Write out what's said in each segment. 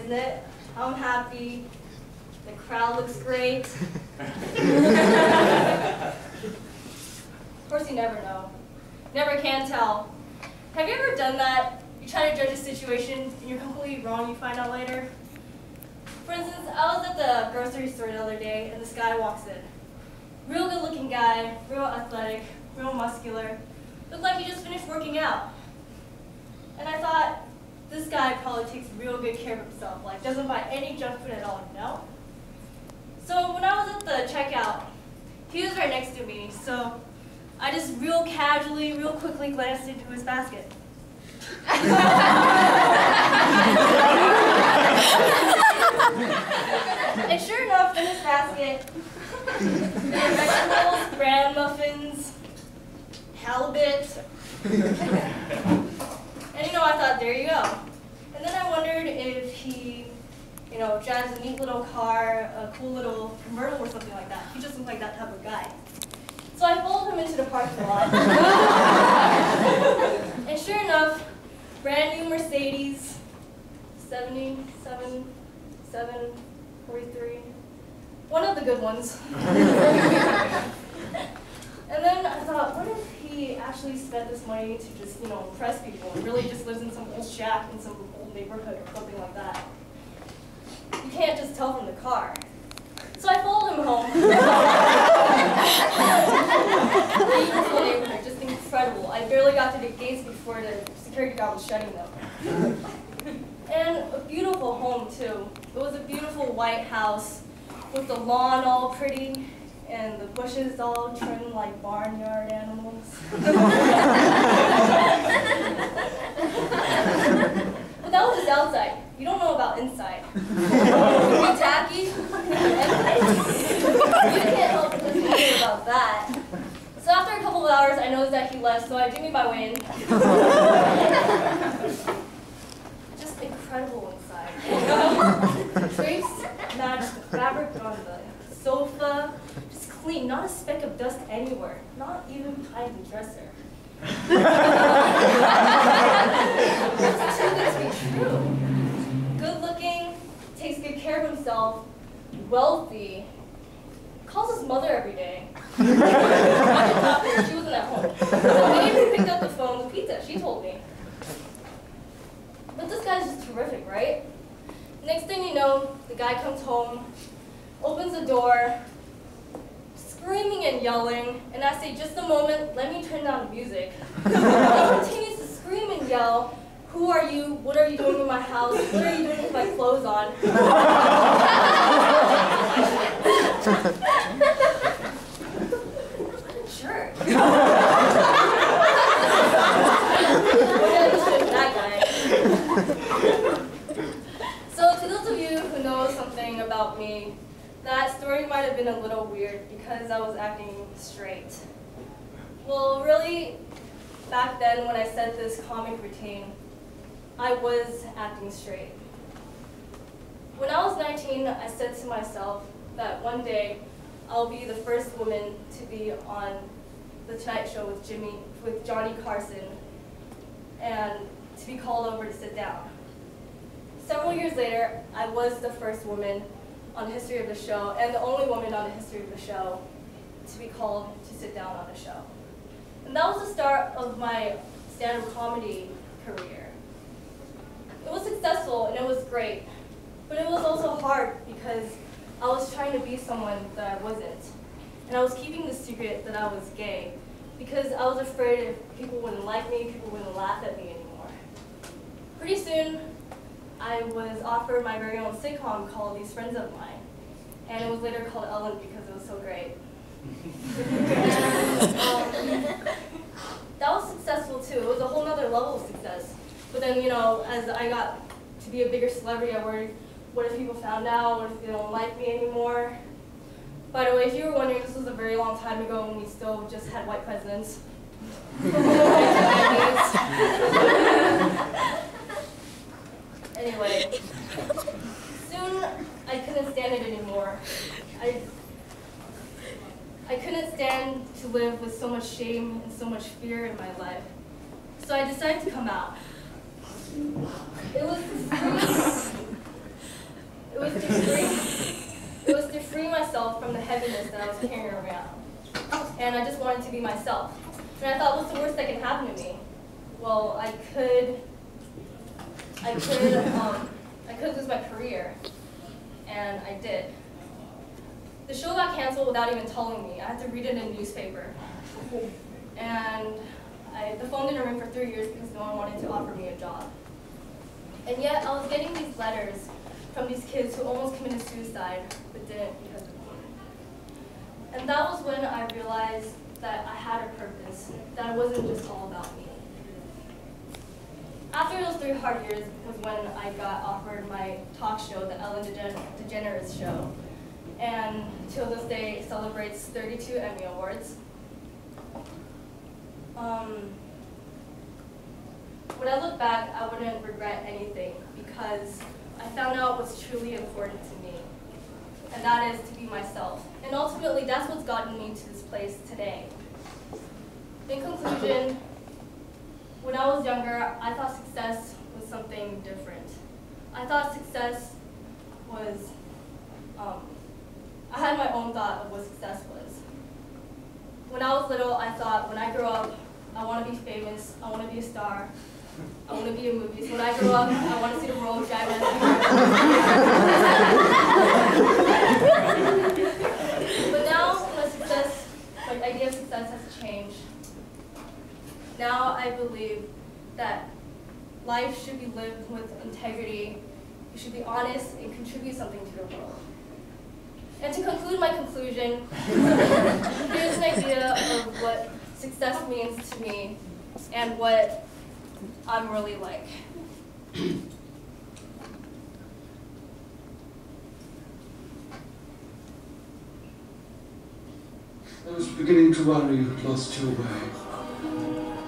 isn't it? I'm happy. The crowd looks great. Of course, you never know. Never can tell. Have you ever done that? You try to judge a situation and you're completely wrong, you find out later? For instance, I was at the grocery store the other day and this guy walks in. Real good looking guy, real athletic, real muscular. Looked like he just finished working out. And I thought, this guy probably takes real good care of himself, like doesn't buy any junk food at all, you know? So when I was at the checkout, he was right next to me, so I just real casually, real quickly glanced into his basket. And sure enough, in his basket, there were vegetables, bran muffins, halibut. And I thought, there you go. And then I wondered if he, drives a neat little car, a cool little convertible or something like that. He just looked like that type of guy. So I followed him into the parking lot. And sure enough, brand new Mercedes, 743, one of the good ones. And then I thought, what if he actually spent this money to just, impress people and really just lives in some old shack in some old neighborhood or something like that? You can't just tell from the car. So I followed him home. Beautiful neighborhood, just incredible. I barely got to the gates before the security guard was shutting them. And a beautiful home too. It was a beautiful white house with the lawn all pretty and the bushes all trimmed like barnyard animals. But that was just outside. You don't know about inside. It could be tacky. You can't help but just wonder about that. So after a couple of hours, I noticed that he left, so I jimmied my way in. Just incredible inside. Drapes matched the fabric on the sofa. Just clean, not a speck of dust anywhere. Not even behind the dresser. It's too good to be true. Good looking, takes good care of himself, wealthy, calls his mother every day. She wasn't at home. So maybe he picked up the phone with pizza, she told me. But this guy's just terrific, right? Next thing you know, the guy comes home, opens the door, screaming and yelling, and I say, just a moment, let me turn down the music. He continues to scream and yell, who are you? What are you doing in my house? What are you doing with my clothes on? Sure. That guy. So to those of you who know something about me, that story might have been a little weird because I was acting straight. Well, really, back then when I said this comic routine, I was acting straight. When I was 19, I said to myself that one day I'll be the first woman to be on The Tonight Show with Johnny Carson and to be called over to sit down. Several years later, I was the first woman on the history of the show and the only woman on the history of the show to be called to sit down on the show. And that was the start of my stand-up comedy career. It was successful and it was great, but it was also hard because I was trying to be someone that I wasn't. And I was keeping the secret that I was gay because I was afraid if people wouldn't like me, people wouldn't laugh at me anymore. Pretty soon, I was offered my very own sitcom called These Friends of Mine. And it was later called Ellen because it was so great. And, that was successful too. It was a whole nother level of success. But then, as I got to be a bigger celebrity, I worried, what if people found out? What if they don't like me anymore? By the way, if you were wondering, this was a very long time ago when we still just had white presidents. Anyway, soon I couldn't stand it anymore. I couldn't stand to live with so much shame and so much fear in my life. So I decided to come out. It was It was to free myself from the heaviness that I was carrying around. And I just wanted to be myself. And I thought, what's the worst that can happen to me? Well, I could lose my career, and I did. The show got canceled without even telling me. I had to read it in a newspaper. And the phone didn't ring for 3 years because no one wanted to offer me a job. And yet, I was getting these letters from these kids who almost committed suicide, but didn't because of me. And that was when I realized that I had a purpose, that it wasn't just all about me. After those 3 hard years was when I got offered my talk show, the Degeneres show. And till this day, it celebrates 32 Emmy Awards. When I look back, I wouldn't regret anything because I found out what's truly important to me, and that is to be myself. And ultimately, that's what's gotten me to this place today. In conclusion, when I was younger, I thought success was something different. I thought success was, I had my own thought of what success was. When I was little, I thought, when I grow up, I want to be famous, I want to be a star, I want to be in movies. When I grow up, I want to see the world of Jasmine. But now, my idea of success has changed. Now I believe that life should be lived with integrity. You should be honest and contribute something to the world. And to conclude my conclusion, here's an idea of what success means to me and what I'm really like. I was beginning to worry you had lost your way.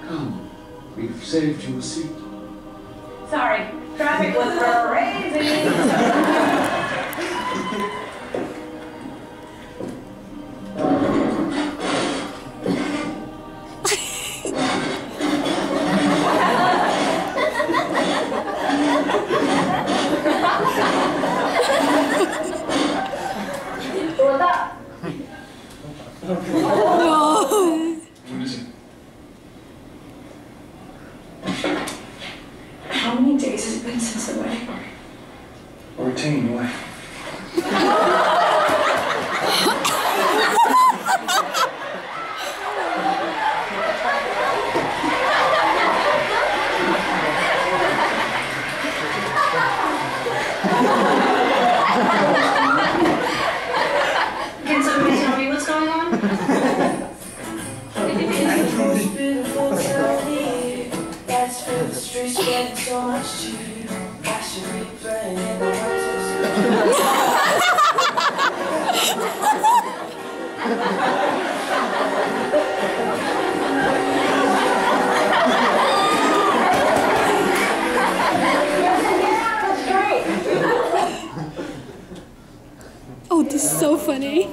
Come, we've saved you a seat. Sorry, traffic was crazy. What's up? What is it? How many days has it been since the wedding? 14, why? Can somebody tell me what's going on? That's for the streets getting so much cheap. I should be praying in the Oh, this is so funny.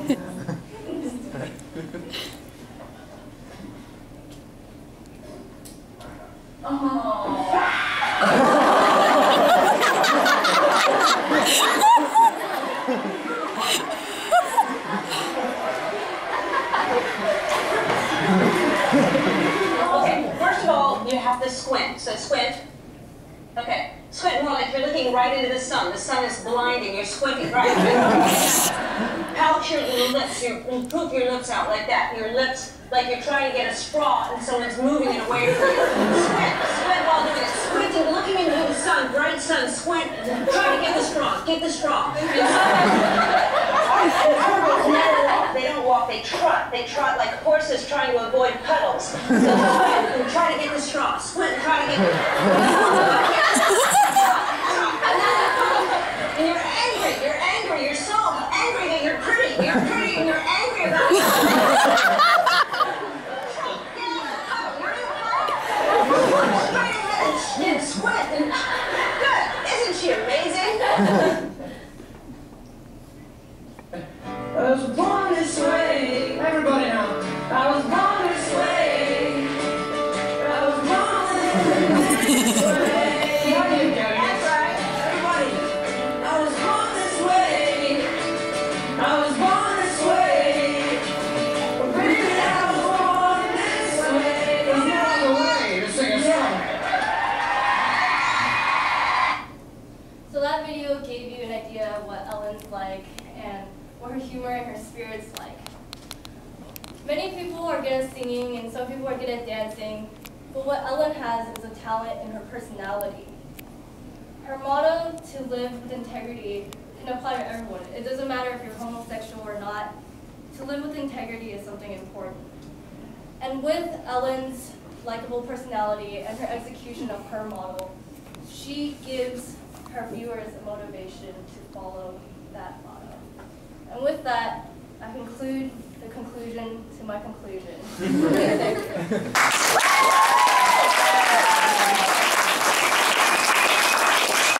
Okay, first of all, you have to squint. So squint. Okay, squint more like you're looking right into the sun. The sun is blinding. You're squinting right. Pout your little lips. You poop your lips out like that. Your lips like you're trying to get a straw and someone's moving it away from you. Squint. Squint while doing it. Squinting, looking into the sun, bright sun. Squint. Try to get the straw. Get the straw. They don't walk, they trot. They trot like horses trying to avoid puddles. So squint and try to get the straw. Squint and try to get the And you're angry, you're so angry that you're pretty and you're angry about it. And squint and good. Isn't she amazing? I was born this way. Everybody now. I was born this way. I was born this way. How do you go? That's right. Everybody. I was born this way. idea of what Ellen's like and what her humor and her spirit's like. Many people are good at singing and some people are good at dancing, but what Ellen has is a talent in her personality. Her motto, to live with integrity, can apply to everyone. It doesn't matter if you're homosexual or not. To live with integrity is something important. And with Ellen's likable personality and her execution of her model, she gives her viewers a motivation to follow that motto. And with that, I conclude the conclusion to my conclusion. Thank you.